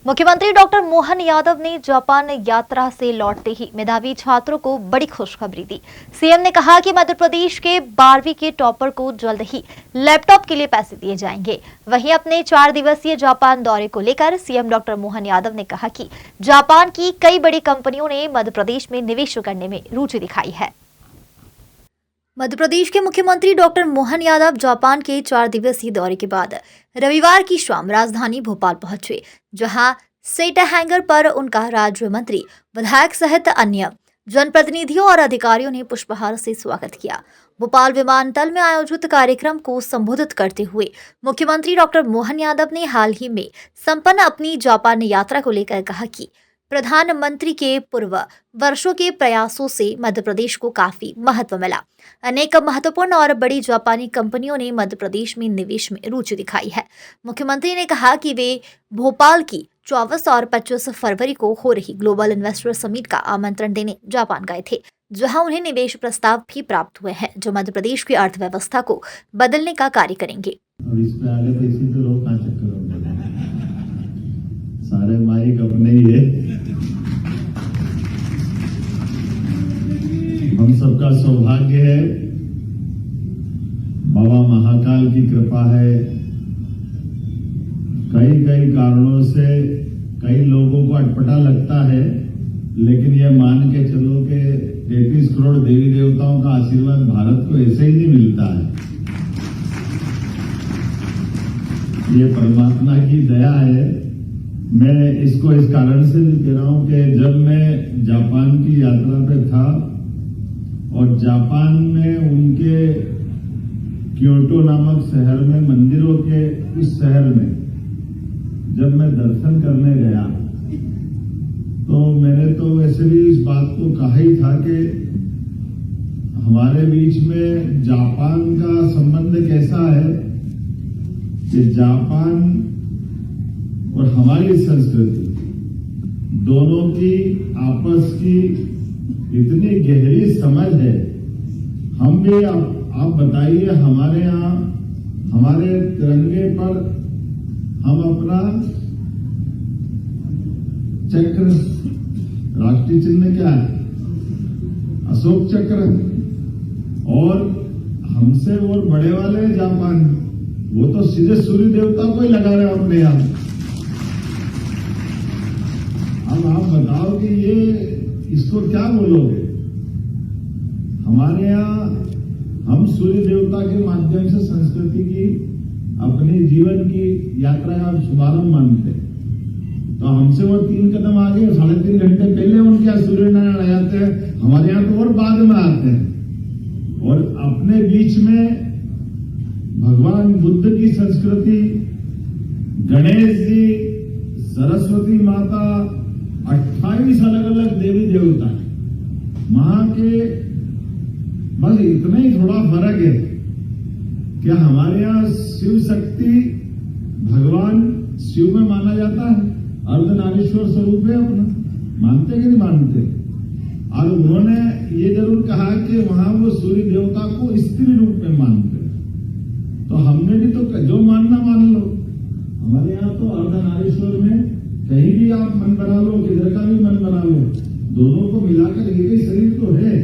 मुख्यमंत्री डॉक्टर मोहन यादव ने जापान यात्रा से लौटते ही मेधावी छात्रों को बड़ी खुशखबरी दी। सीएम ने कहा कि मध्य प्रदेश के 12वीं के टॉपर को जल्द ही लैपटॉप के लिए पैसे दिए जाएंगे। वहीं अपने 4 दिवसीय जापान दौरे को लेकर सीएम डॉक्टर मोहन यादव ने कहा कि जापान की कई बड़ी कंपनियों ने मध्य प्रदेश में निवेश करने में रुचि दिखाई है। मध्य प्रदेश के मुख्यमंत्री डॉक्टर मोहन यादव जापान के 4 दिवसीय दौरे के बाद रविवार की शाम राजधानी भोपाल पहुंचे, जहां सेटा हैंगर पर उनका राज्य मंत्री, विधायक सहित अन्य जनप्रतिनिधियों और अधिकारियों ने पुष्पहार से स्वागत किया। भोपाल विमानतल में आयोजित कार्यक्रम को संबोधित करते हुए मुख्यमंत्री डॉक्टर मोहन यादव ने हाल ही में संपन्न अपनी जापान यात्रा को लेकर कहा कि प्रधानमंत्री के पूर्व वर्षों के प्रयासों से मध्य प्रदेश को काफी महत्व मिला। अनेक महत्वपूर्ण और बड़ी जापानी कंपनियों ने मध्य प्रदेश में निवेश में रुचि दिखाई है। मुख्यमंत्री ने कहा कि वे भोपाल की 24 और 25 फरवरी को हो रही ग्लोबल इन्वेस्टर समिट का आमंत्रण देने जापान गए थे, जहां उन्हें निवेश प्रस्ताव भी प्राप्त हुए हैं, जो मध्य प्रदेश की अर्थव्यवस्था को बदलने का कार्य करेंगे। सारे माइक अपने ही है। हम सबका सौभाग्य है, बाबा महाकाल की कृपा है। कई कारणों से कई लोगों को अटपटा लगता है, लेकिन यह मान के चलो कि 33 करोड़ देवी देवताओं का आशीर्वाद भारत को ऐसे ही नहीं मिलता है। ये परमात्मा की दया है। मैं इसको इस कारण से भी कह रहा हूं कि जब मैं जापान की यात्रा पे था और जापान में उनके क्योटो नामक शहर में, मंदिरों के उस शहर में जब मैं दर्शन करने गया, तो मैंने तो वैसे भी इस बात को कहा ही था कि हमारे बीच में जापान का संबंध कैसा है कि जापान और हमारी संस्कृति दोनों की आपस की इतनी गहरी समझ है। हम भी आप बताइए, हमारे यहाँ हमारे तिरंगे पर हम अपना चक्र, राष्ट्रीय चिन्ह क्या है? अशोक चक्र। और हमसे और बड़े वाले जापान, वो तो सीधे सूर्य देवता को ही लगा रहे अपने यहाँ। अब आप बताओ कि ये इसको क्या बोलोगे? हमारे यहाँ हम सूर्य देवता के माध्यम से संस्कृति की, अपने जीवन की यात्रा का शुभारंभ मानते हैं। तो हमसे वो 3 कदम आगे, 3.5 घंटे पहले उनके यहाँ सूर्य नारायण आ जाते हैं, हमारे यहाँ तो और बाद में आते हैं। और अपने बीच में भगवान बुद्ध की संस्कृति, गणेश जी, सरस्वती माता, 28 अलग अलग देवी देवता है। वहां के बस इतना ही थोड़ा फर्क है कि हमारे यहाँ शिव शक्ति भगवान शिव में माना जाता है, अर्धनारीश्वर स्वरूप है अपना, मानते कि नहीं मानते? और उन्होंने ये जरूर कहा कि वहां वो सूर्य देवता को स्त्री रूप में मानते हैं। तो हमने भी तो जो मानना मान लो। हमारे यहाँ तो अर्धनारीश्वर में कहीं भी आप मन बना लो, किधर का भी मन बना लो, दोनों को मिलाकर एक ही शरीर तो है,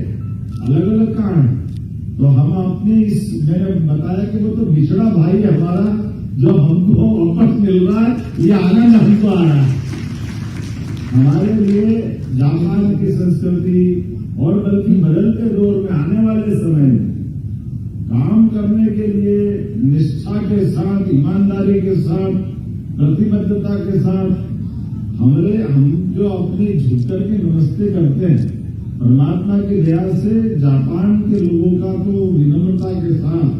अलग अलग कहाँ है? तो हम अपने मैंने बताया कि वो तो बिछड़ा भाई है हमारा, जो हमको वापस मिल रहा है, ये आनंद हमको आ रहा है। हमारे लिए जापान की संस्कृति और बल्कि बदलते दौर में, आने वाले समय में काम करने के लिए निष्ठा के साथ, ईमानदारी के साथ, प्रतिबद्धता के साथ हम जो अपनी झुक करके नमस्ते करते हैं, परमात्मा की दया से जापान के लोगों का तो विनम्रता के साथ,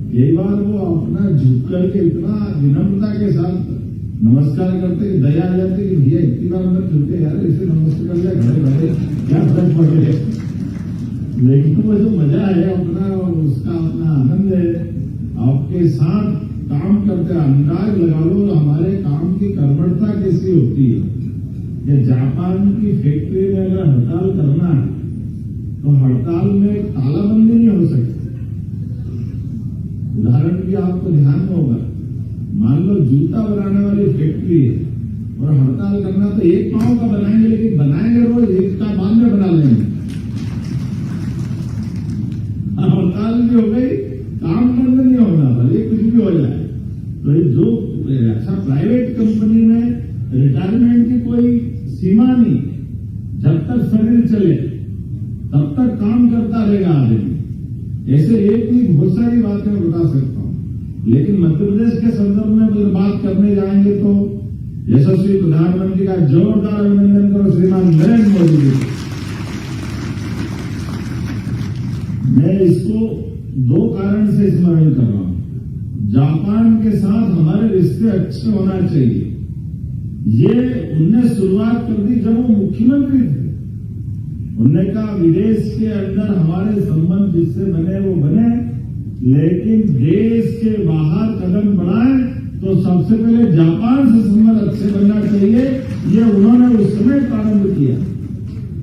कई बार वो अपना झुक करके इतना विनम्रता के साथ नमस्कार करते कि दया आ जाती कि भैया इतनी बार अंदर झुके, यार इसे नमस्ते कर लिया, घरे घरे क्या फर्क पड़े। लेकिन वो जो मजा है अपना, उसका अपना आनंद है। आपके साथ काम करते अंदाज लगा लो हमारे काम की कर्मठता कैसी होती है। कि जापान की फैक्ट्री में अगर हड़ताल करना है तो हड़ताल में तालाबंदी नहीं हो सकती। उदाहरण भी आपको ध्यान में होगा, मान लो जूता बनाने वाली फैक्ट्री है, और हड़ताल करना तो एक पांव का बनाएंगे, लेकिन बनाएंगे रोज एक का बाद में बना लेंगे। हड़ताल भी हो गई, काम बंद नहीं होना, भले कुछ भी हो जाए। तो ये जो अच्छा प्राइवेट कंपनी में रिटायरमेंट की कोई सीमा नहीं, जब तक शरीर चले तब तक काम करता रहेगा आदमी। ऐसे एक ही बहुत सारी बातें मैं बता सकता हूँ, लेकिन मध्य प्रदेश के संदर्भ में अगर बात करने जाएंगे तो यशस्वी प्रधानमंत्री का जोरदार अभिनंदन करो श्रीमान नरेंद्र मोदी जी। मैं इसको दो कारण से स्मरण कर रहा हूं। जापान के साथ हमारे रिश्ते अच्छे होना चाहिए, ये उनने शुरुआत कर दी जब वो मुख्यमंत्री थे। उन्होंने कहा विदेश के अंदर हमारे संबंध जिससे बने वो बने, लेकिन देश के बाहर कदम बढ़ाएं तो सबसे पहले जापान से संबंध अच्छे बनना चाहिए। ये उन्होंने उस समय प्रारंभ किया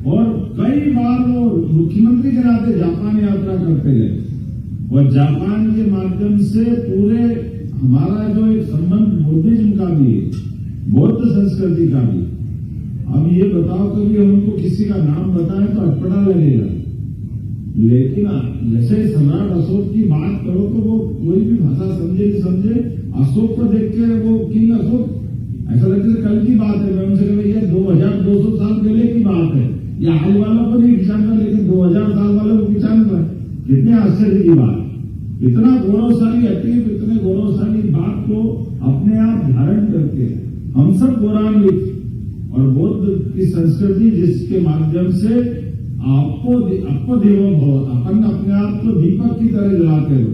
और कई बार वो मुख्यमंत्री के नाते जापान यात्रा करते गए और जापान के माध्यम से पूरे हमारा जो एक संबंध बुद्धिज्म का भी है, बौद्ध संस्कृति का भी। अब ये बताओ कभी हमको किसी का नाम बताएं तो अटपटा लगेगा, लेकिन जैसे सम्राट अशोक की बात करो तो वो कोई भी भाषा समझे नहीं समझे, अशोक को देख के वो किंग अशोक ऐसा लगता है कल की बात है। मैं उनसे कह भैया 2200 साल पहले की बात है, ये आज वालों को नहीं पहचानता लेकिन 2000 साल वालों को पहचानता है। कितने आश्चर्य की बात, इतना गौरवशाली अतीत, इतने गौरवशाली बात को अपने आप धारण करके हम सब गौरवान्वित और बौद्ध की संस्कृति जिसके माध्यम से आपको देवो भव, अपन अपने आप को दीपक की तरह जलाते हो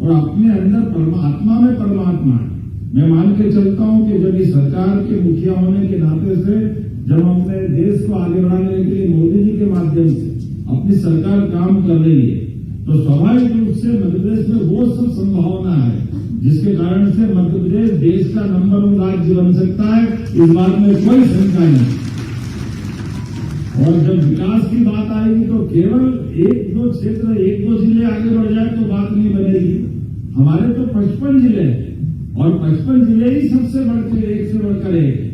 और अपने अंदर आत्मा में परमात्मा है। मैं मान के चलता हूं कि जब इस सरकार के मुखिया होने के नाते से जब अपने देश को आगे बढ़ाने के लिए मोदी जी के माध्यम से अपनी सरकार काम कर रही है, तो स्वाभाविक रूप से मध्य प्रदेश में वो सब संभावना है जिसके कारण से मध्य प्रदेश देश का नंबर 1 राज्य बन सकता है, इस बात में कोई शंका नहीं। और जब विकास की बात आएगी तो केवल 1-2 क्षेत्र, 1-2 जिले आगे बढ़ जाए तो बात नहीं बनेगी। हमारे तो 55 जिले हैं और 55 जिले ही सबसे बढ़कर एक से बढ़कर एक।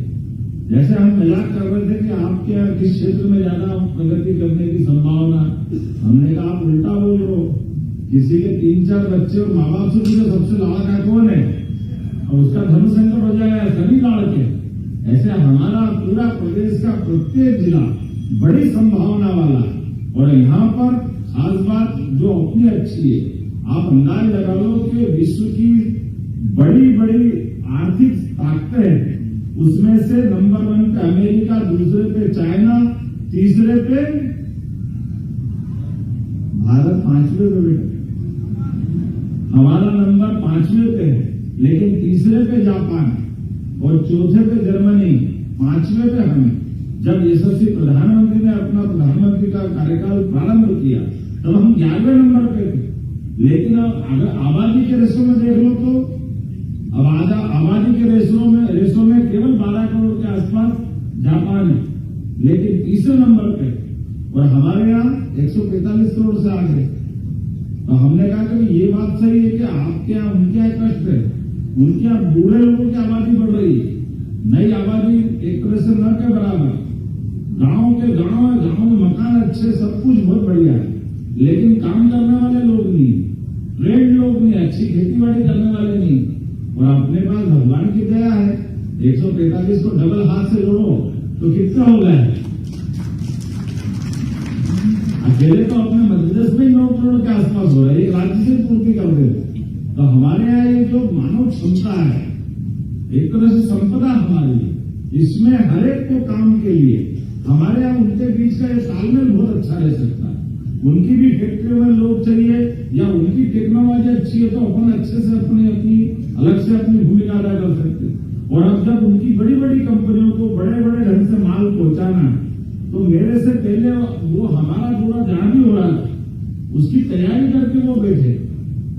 जैसे हम मजाक कर रहे थे कि आपके यहाँ किस क्षेत्र में ज्यादा प्रगति करने की संभावना, हमने कहा आप उल्टा बोल रहे हो। किसी के 3-4 बच्चे और माँ बाप से पूछे सबसे लाड़ा का कौन है और उसका धर्म संकट हो जाएगा सभी लाड़ के। ऐसे हमारा पूरा प्रदेश का प्रत्येक जिला बड़ी संभावना वाला है और यहाँ पर खास बात जो अपनी अच्छी है, आप अंदाज लगा लो कि विश्व की बड़ी बड़ी आर्थिक ताकतें हैं, उसमें से नंबर 1 पे अमेरिका, दूसरे पे चाइना, तीसरे पे भारत, 5वें पे बेटा हमारा नंबर 5वें पे है, लेकिन तीसरे पे जापान और चौथे पे जर्मनी, 5वें पे हमें। जब यशस्वी प्रधानमंत्री ने अपना प्रधानमंत्री का कार्यकाल प्रारंभ किया तब हम 11वें नंबर पे थे, लेकिन अब अगर आबादी के रेशो में देख लो तो अब आबादी के रेशो में केवल 12 करोड़ के आसपास जापान है, लेकिन तीसरे नंबर पे और हमारे यहाँ 145 करोड़ से आगे। तो हमने कहा कि ये बात सही है कि आपके यहाँ उनके यहाँ कष्ट है, उनके यहाँ बूढ़े लोगों की आबादी बढ़ रही है, नई आबादी एक तरह से न के बराबर। गांव में मकान अच्छे, सब कुछ बहुत बढ़िया है, लेकिन काम करने वाले लोग नहीं, ट्रेंड लोग नहीं, अच्छी खेती बाड़ी करने वाले नहीं। और अपने पास भगवान की दया है, 145 को डबल हाथ से जोड़ो तो कितना हो गया? अकेले तो अपने मध्य प्रदेश में 9 करोड़ के आसपास हो रहा है, एक राज्य से पूर्ति कर देते। तो हमारे यहाँ ये जो मानव क्षमता है, एक तरह से संपदा हमारी, इसमें हर एक को काम के लिए हमारे यहाँ उनके बीच का ये तालमेल बहुत अच्छा रह सकता है। उनकी भी फैक्ट्रियों में लोग चाहिए या उनकी टेक्नोलॉजी अच्छी है तो अपन अच्छे से अपनी अलग से अपनी भूमिका अदा कर सकते हैं। और अब जब उनकी बड़ी बड़ी कंपनियों को बड़े बड़े ढंग से माल पहुंचाना है तो मेरे से पहले वो हमारा पूरा जहां भी हो रहा था उसकी तैयारी करके वो बैठे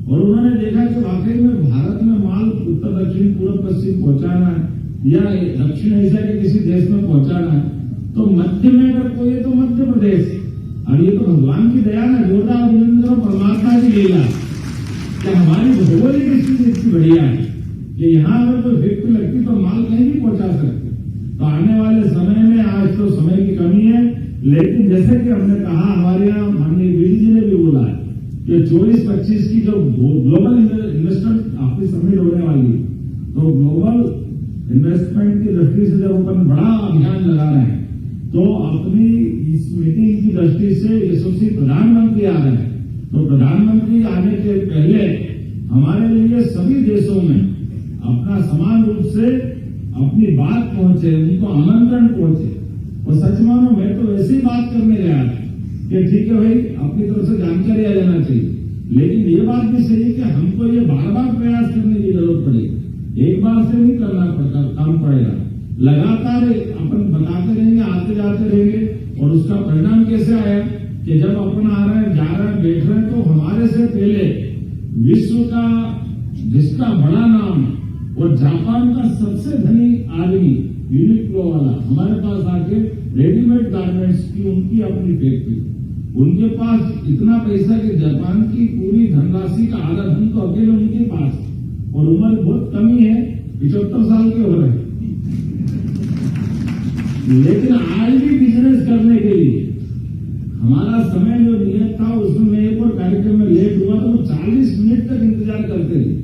और उन्होंने देखा कि वाकई में भारत में माल उत्तर दक्षिण पूर्व पश्चिम पहुंचाना है या दक्षिण एशिया के किसी देश में पहुंचाना है तो मध्य में अगर कोई है तो मध्य प्रदेश। और ये तो भगवान की दया ना, जोरदार अभिनंदन परमात्मा की लीला कि हमारी भौगोलिक स्थिति इतनी बढ़िया है कि यहाँ अगर कोई फैक्ट्री लगती तो माल कहीं भी पहुंचा सकते। तो आने वाले समय में, आज तो समय की कमी है, लेकिन जैसे कि हमने कहा, हमारे यहाँ माननीय बीडी जी ने भी बोला है कि 24-25 की जो ग्लोबल इन्वेस्टमेंट आपकी समिट होने वाली है, तो ग्लोबल इन्वेस्टमेंट की दृष्टि से जब अपन बड़ा अभियान लगा रहे हैं, तो अपनी इस मीटिंग की दृष्टि से यशस्वी प्रधानमंत्री आ रहे हैं, तो प्रधानमंत्री आने के पहले हमारे लिए सभी देशों में अपना समान रूप से अपनी बात पहुंचे, उनको आमंत्रण पहुंचे। और सच मानो मैं तो वैसे ही बात करने गया था कि ठीक है भाई, अपनी तरफ से जानकारी आ जाना चाहिए, लेकिन ये बात भी सही है कि हमको ये बार बार प्रयास करने की जरूरत पड़ेगी, एक बार से नहीं करना पड़ता, काम पड़ेगा, लगातार अपन बताते रहेंगे, आते जाते रहेंगे। और उसका परिणाम कैसे आया कि जब अपन आ रहे हैं, जा रहे हैं, बैठ रहे हैं, तो हमारे से पहले विश्व का जिसका बड़ा नाम और जापान का सबसे धनी आदमी यूनिक्लो वाला हमारे पास आके रेडीमेड गारमेंट्स की उनकी अपनी फैक्ट्री, उनके पास इतना पैसा कि जापान की पूरी धनराशि का आधा धन तो अकेले उनके पास, और उम्र बहुत कम ही है, 75 साल के हो रहे हैं, लेकिन आज भी बिजनेस करने के लिए हमारा समय जो नियत था, उसमें मैं एक और कार्यक्रम में लेट हुआ तो 40 मिनट तक इंतजार करते थे।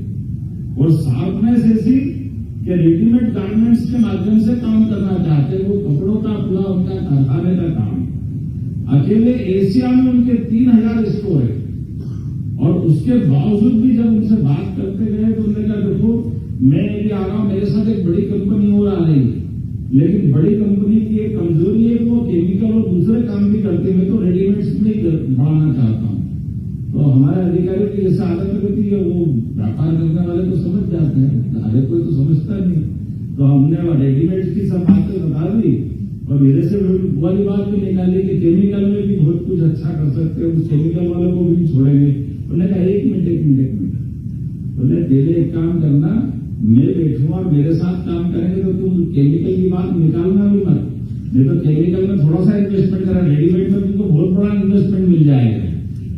और शार्पनेस ऐसी कि रेडीमेड गारमेंट्स के माध्यम से काम करना चाहते, वो कपड़ों का पूरा उनका कारखाने का काम। अकेले एशिया में उनके 3000 स्टोर है, और उसके बावजूद भी जब उनसे बात करते गए तो उन्होंने कहा, देखो मैं भी आ रहा हूं, मेरे साथ एक बड़ी कंपनी और आ रही है, लेकिन बड़ी कंपनी की एक कमजोरी है कि वो केमिकल और दूसरे काम भी करते हैं, तो रेडीमेड्स में बढ़ाना चाहता हूं। तो हमारे अधिकारी की जैसे आदत रहती है, वो व्यापार करने वाले तो समझ जाते हैं, हर कोई तो समझता नहीं। तो हमने रेडीमेड की सब बातें बता दी, और मेरे से वाली बात भी निकाली कि केमिकल में भी बहुत कुछ अच्छा कर सकते हैं, उस केमिकल वालों को भी छोड़ेंगे। उन्होंने कहा एक मिनट, बोले पहले एक काम करना, मैं बैठूंगा और मेरे साथ काम करेंगे तो तुम केमिकल की बात निकालना भी मत, नहीं तो केमिकल में थोड़ा सा इन्वेस्टमेंट करा, रेडीमेड में तुमको बहुत बड़ा इन्वेस्टमेंट मिल जाएगा।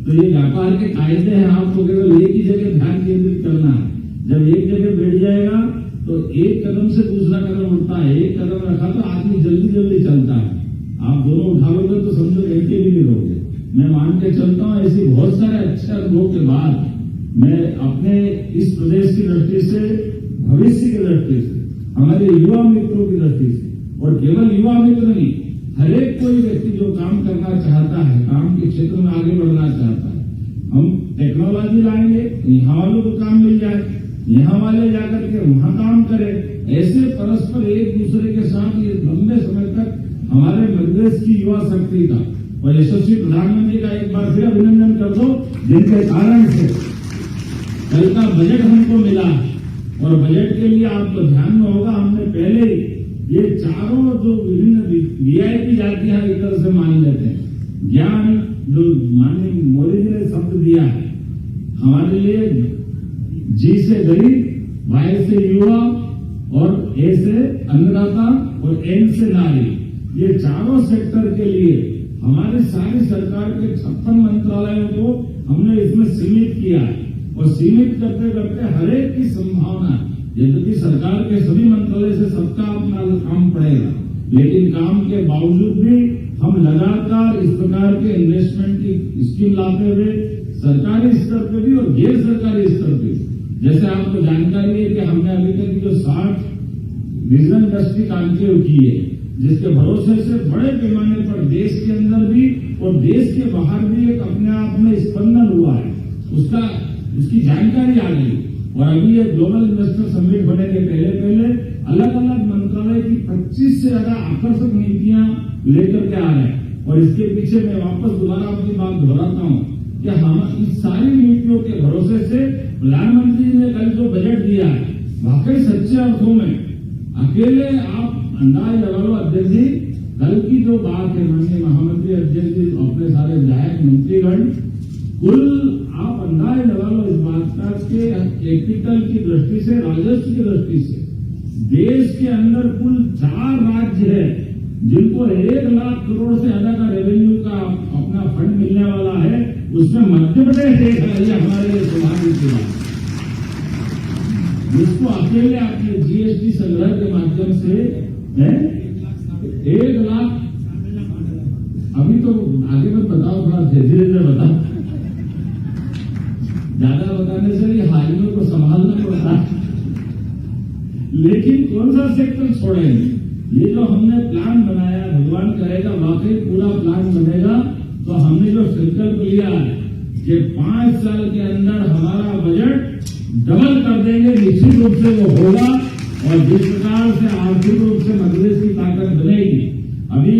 तो ये व्यापार के कायदे हैं, आपको केवल एक ही जगह ध्यान केंद्रित करना है। जब एक जगह बैठ जाएगा तो एक कदम से दूसरा कदम उठता है, एक कदम रखा तो आदमी जल्दी जल्दी चलता है। आप दोनों उठाओगे तो समझो घंटे भी नहीं रहोगे। मैं मान के चलता हूँ, ऐसी बहुत सारे अच्छे अनुभव के बाद मैं अपने इस प्रदेश की दृष्टि से, भविष्य की दृष्टि से, हमारे युवा मित्रों की दृष्टि से, और केवल युवा मित्र नहीं, हर एक कोई व्यक्ति जो काम करना चाहता है, काम के क्षेत्र में आगे बढ़ना चाहता है, हम टेक्नोलॉजी लाएंगे, यहाँ वालों को काम मिल जाए, यहाँ वाले जाकर के वहां काम करें, ऐसे परस्पर एक दूसरे के साथ ये लंबे समय तक हमारे प्रदेश की युवा शक्ति का और यशस्वी प्रधानमंत्री का एक बार फिर अभिनंदन कर दो, जिनके कारण से कल का बजट हमको मिला। और बजट के लिए आपको ध्यान में होगा, हमने पहले ही ये चारों जो विभिन्न वीआईपी जातियां एक तरह से मान लेते हैं, ज्ञान जो माननीय मोदी जी ने शब्द दिया है हमारे लिए, जी से गरीब, वाई से युवा, और ए से अन्नदाता, और एन से नारी, ये चारों सेक्टर के लिए हमारी सारी सरकार के 56 मंत्रालयों को हमने इसमें सीमित किया है। और सीमित करते करते हर एक की संभावना, यद्यपि सरकार के सभी मंत्रालय से सबका अपना काम पड़ेगा, लेकिन काम के बावजूद भी हम लगातार इस प्रकार के इन्वेस्टमेंट की स्कीम लाते हुए सरकारी स्तर पे भी और गैर सरकारी स्तर पे, जैसे आपको जानकारी है कि हमने अभी तक की जो 60 विजन इंडस्ट्री कांक्लेव की है, जिसके भरोसे से बड़े पैमाने पर देश के अंदर भी और देश के बाहर भी एक अपने आप में स्पंदन हुआ है, उसकी जानकारी आ गई। और अभी ये ग्लोबल इन्वेस्टर समिट होने के पहले अलग अलग मंत्रालय की 25 से ज्यादा आकर्षक नीतियां लेकर के आ रहे हैं। और इसके पीछे मैं वापस दोबारा अपनी बात दोहराता हूं कि हम इस सारी नीतियों के भरोसे से प्रधानमंत्री ने कल जो बजट दिया है, वाकई सच्चे अर्थों में अकेले आप अंदाज लगा लो अध्यक्ष जी, कल की जो बात है माननीय महामंत्री अध्यक्ष जी, अपने सारे विधायक मंत्रीगण, कुल आप अंदाज लगा लो इस बात का कि कैपिटल की दृष्टि से, राजस्व की दृष्टि से देश के अंदर कुल 4 राज्य है जिनको 1 लाख करोड़ से ज्यादा का रेवेन्यू का अपना फंड मिलने वाला है। उसमें मध्य प्रदेश एक है, ये हमारे लिए सौभाग्य की बात, जिसको अकेले आपने जीएसटी संग्रह के माध्यम से 1,00,000 अभी तो आगे मत बताओ, थोड़ा धीरे धीरे बताओ, ज्यादा बताने से भी हाइवे को संभालना पड़ता है। लेकिन कौन सा सेक्टर छोड़ेंगे? ये जो हमने प्लान बनाया, भगवान करेगा वाकई पूरा प्लान बनेगा, तो हमने जो संकल्प लिया है कि 5 साल के अंदर हमारा बजट डबल कर देंगे, निश्चित रूप से वो होगा। और जिस प्रकार से आर्थिक रूप से मध्य प्रदेश की ताकत बनेगी, अभी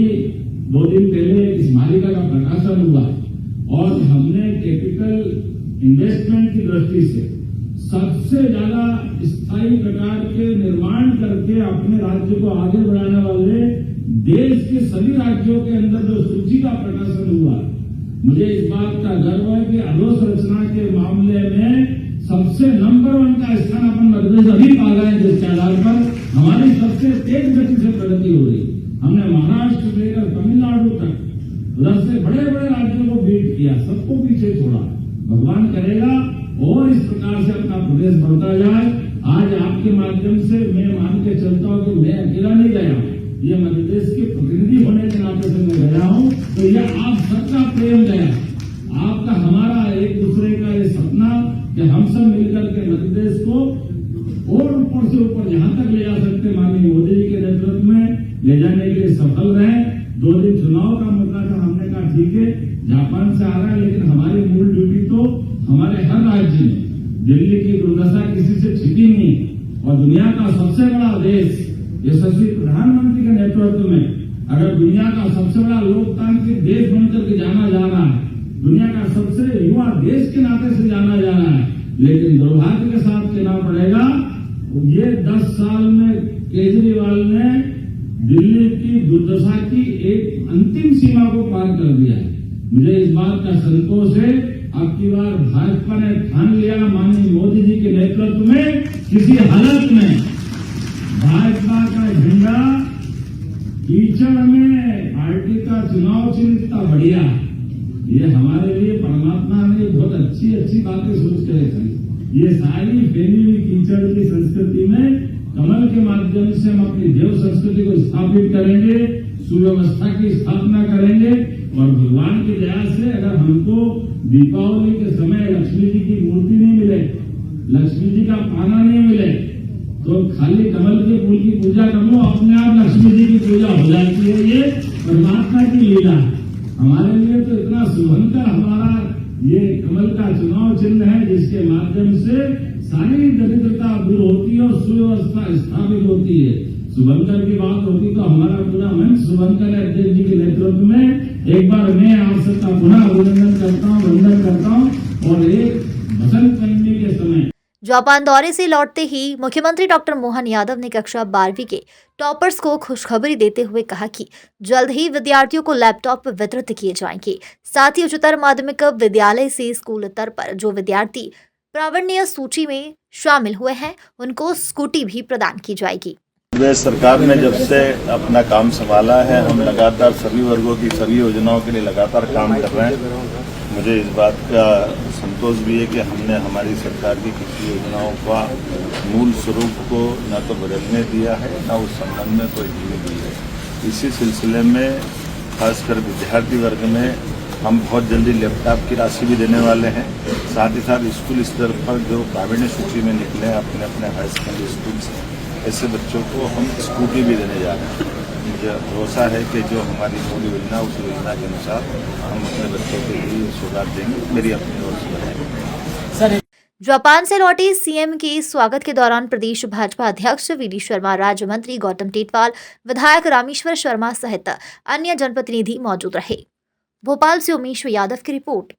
2 दिन पहले एक स्मारिका का प्रकाशन हुआ और हमने कैपिटल इन्वेस्टमेंट की दृष्टि से सबसे ज्यादा स्थायी प्रकार के निर्माण करके अपने राज्य को आगे बढ़ाने वाले देश के सभी राज्यों के अंदर जो सूची का प्रकाशन हुआ, मुझे इस बात का गर्व है कि अधोसंरचना के मामले में सबसे नंबर 1 का स्थान अपन मध्य प्रदेश अभी पा गए, जिसके आधार पर हमारी सबसे तेज गति से प्रगति हो रही। हमने महाराष्ट्र से लेकर तमिलनाडु तक उधर से बड़े बड़े राज्यों को बीट किया, सबको पीछे छोड़ा। भगवान करेगा और इस प्रकार से अपना प्रदेश बढ़ता जाए। आज आपके माध्यम से मैं मान के चलता हूं कि मैं अकेला नहीं गया हूं, ये मध्य प्रदेश के प्रतिनिधि होने के नाते से मैं गया हूं, तो ये आप सबका प्रेम गया, आपका हमारा एक दूसरे का ये सपना कि हम सब मिलकर के मध्य प्रदेश को और ऊपर से ऊपर जहां तक ले जा सकते माननीय मोदी जी के नेतृत्व में ले जाने के लिए सफल रहे। 2 दिन चुनाव का मुद्दा था, हमने कहा ठीक है जापान से आ रहा है, लेकिन हमारी मूल ड्यूटी तो हमारे हर राज्य में, दिल्ली की दुर्दशा किसी से छिपी नहीं। और दुनिया का सबसे बड़ा देश यशस्वी प्रधानमंत्री के नेतृत्व में अगर दुनिया का सबसे बड़ा लोकतांत्रिक देश बनकर के जाना जा रहा है, दुनिया का सबसे युवा देश के नाते से जाना जा रहा है, लेकिन दुर्भाग्य के साथ कहना पड़ेगा ये 10 साल में केजरीवाल ने दिल्ली की दुर्दशा की एक अंतिम सीमा को पार कर दिया है। मुझे इस बात का संतोष है, अब की बार भाजपा ने ठान लिया माननीय मोदी जी के नेतृत्व में किसी हालत में भाजपा का झंडा कीचड़ में पार्टी का चुनाव चिन्ह इतना बढ़िया, ये हमारे लिए परमात्मा ने बहुत अच्छी अच्छी बातें सोच के रखी। ये सारी फैली हुई कीचड़ की संस्कृति में कमल के माध्यम से हम अपनी देव संस्कृति को स्थापित करेंगे, सुव्यवस्था की स्थापना करेंगे। और भगवान की दया से अगर हमको दीपावली के समय लक्ष्मी जी की मूर्ति नहीं मिले, लक्ष्मी जी का पाना नहीं मिले, तो खाली कमल के फूल की पूजा कर लो, अपने आप लक्ष्मी जी की पूजा हो जाती है। ये परमात्मा की लीला है। हमारे लिए तो इतना शुभंकर हमारा ये कमल का चुनाव चिन्ह है, जिसके माध्यम से सारी दरिद्रता दूर होती है और सुव्यवस्था स्थापित होती है। शुभंकर की बात होती तो हमारा पूरा मंच शुभंकर अध्यक्ष जी के नेतृत्व में एक बार मैं आप सबका पुनः अभिनंदन करता हूँ, वंदन करता हूँ। और एक बसंत पंचमी के समय जापान दौरे से लौटते ही मुख्यमंत्री डॉक्टर मोहन यादव ने कक्षा 12वीं के टॉपर्स को खुशखबरी देते हुए कहा कि जल्द ही विद्यार्थियों को लैपटॉप वितरित किए जाएंगे। साथ ही उच्चतर माध्यमिक विद्यालय से स्कूल स्तर पर जो विद्यार्थी प्रावीण्य सूची में शामिल हुए हैं उनको स्कूटी भी प्रदान की जाएगी। प्रदेश सरकार ने जब से अपना काम संभाला है, हम लगातार सभी वर्गों की सभी योजनाओं के लिए लगातार काम कर रहे हैं। मुझे इस बात का संतोष भी है कि हमने हमारी सरकार की किसी योजनाओं का मूल स्वरूप को न तो बदलने दिया है, न उस संबंध में कोई ढील दी है। इसी सिलसिले में खासकर विद्यार्थी वर्ग में हम बहुत जल्दी लैपटॉप की राशि भी देने वाले हैं। साथ ही साथ स्कूल स्तर पर जो प्रावीण्य सूची में निकले हैं अपने अपने हाई सेकेंडरी स्कूल से, ऐसे बच्चों को हम स्कूटी भी देने जा रहे हैं। मुझे भरोसा है कि जो हमारी मूल योजना उस योजना के अनुसार हम अपने बच्चों के लिए सौगात देंगे। मेरी अपनी ओर से है। जापान से लौटे सीएम के स्वागत के दौरान प्रदेश भाजपा अध्यक्ष वीडी शर्मा, राज्य मंत्री गौतम टेटवाल, विधायक रामेश्वर शर्मा सहित अन्य जनप्रतिनिधि मौजूद रहे। भोपाल से उमेश यादव की रिपोर्ट।